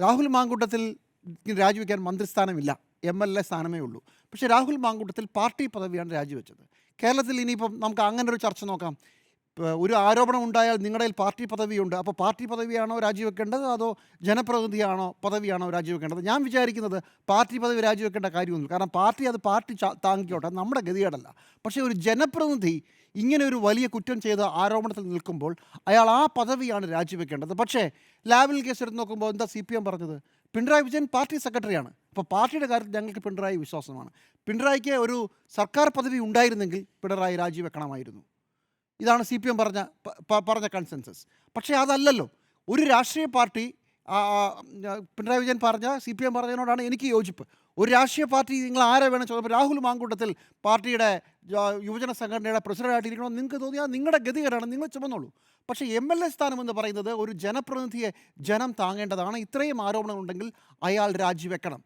രാഹുൽ മാങ്കൂട്ടത്തിൽ രാജിവെക്കാൻ മന്ത്രിസ്ഥാനമില്ല, MLA സ്ഥാനമേ ഉള്ളൂ. പക്ഷേ രാഹുൽ മാങ്കൂട്ടത്തിൽ പാർട്ടി പദവിയാണ് രാജിവെച്ചത്. കേരളത്തിൽ ഇനിയിപ്പം നമുക്ക് അങ്ങനെ ഒരു ചർച്ച നോക്കാം. ഒരു ആരോപണം ഉണ്ടായാൽ നിങ്ങളുടെ കയ്യിൽ പാർട്ടി പദവിയുണ്ട്, അപ്പോൾ പാർട്ടി പദവിയാണോ രാജിവെക്കേണ്ടത്, അതോ ജനപ്രതിനിധിയാണോ പദവിയാണോ രാജിവെക്കേണ്ടത്? ഞാൻ വിചാരിക്കുന്നത് പാർട്ടി പദവി രാജിവെക്കേണ്ട കാര്യമൊന്നുമില്ല. കാരണം പാർട്ടി താങ്ങിക്കോട്ടെ, നമ്മുടെ ഗതികേടല്ല. പക്ഷേ ഒരു ജനപ്രതിനിധി ഇങ്ങനെ ഒരു വലിയ കുറ്റം ചെയ്ത ആരോപണത്തിൽ നിൽക്കുമ്പോൾ അയാൾ ആ പദവിയാണ് രാജിവെക്കേണ്ടത്. പക്ഷേ ലാവ്ലിൻ കേസ് എടുത്ത് നോക്കുമ്പോൾ എന്താ CPM പറഞ്ഞത്? പിണറായി വിജയൻ പാർട്ടി സെക്രട്ടറിയാണ്. അപ്പോൾ പാർട്ടിയുടെ കാര്യത്തിൽ ഞങ്ങൾക്ക് പിണറായി വിശ്വാസമാണ്. പിണറായിക്ക് ഒരു സർക്കാർ പദവി ഉണ്ടായിരുന്നെങ്കിൽ പിണറായി രാജിവെക്കണമായിരുന്നു. ഇതാണ് CPM പറഞ്ഞ കൺസെൻസസ്. പക്ഷേ അതല്ലല്ലോ. ഒരു രാഷ്ട്രീയ പാർട്ടി പിണറായി വിജയൻ CPM പറഞ്ഞതിനോടാണ് എനിക്ക് യോജിപ്പ്. ഒരു രാഷ്ട്രീയ പാർട്ടി നിങ്ങൾ ആരെ വേണം ചോദിച്ചപ്പോൾ രാഹുൽ മാങ്കൂട്ടത്തിൽ പാർട്ടിയുടെ യുവജന സംഘടനയുടെ പ്രസിഡൻ്റായിട്ടിരിക്കണമെന്ന് നിങ്ങൾക്ക് തോന്നിയാൽ നിങ്ങളുടെ ഗതികേടാണ്, നിങ്ങൾ ചുമന്നോളൂ. പക്ഷേ MLA സ്ഥാനം എന്ന് പറയുന്നത് ഒരു ജനപ്രതിനിധിയെ ജനം താങ്ങേണ്ടതാണ്. ഇത്രയും ആരോപണങ്ങളുണ്ടെങ്കിൽ അയാൾ രാജിവെക്കണം.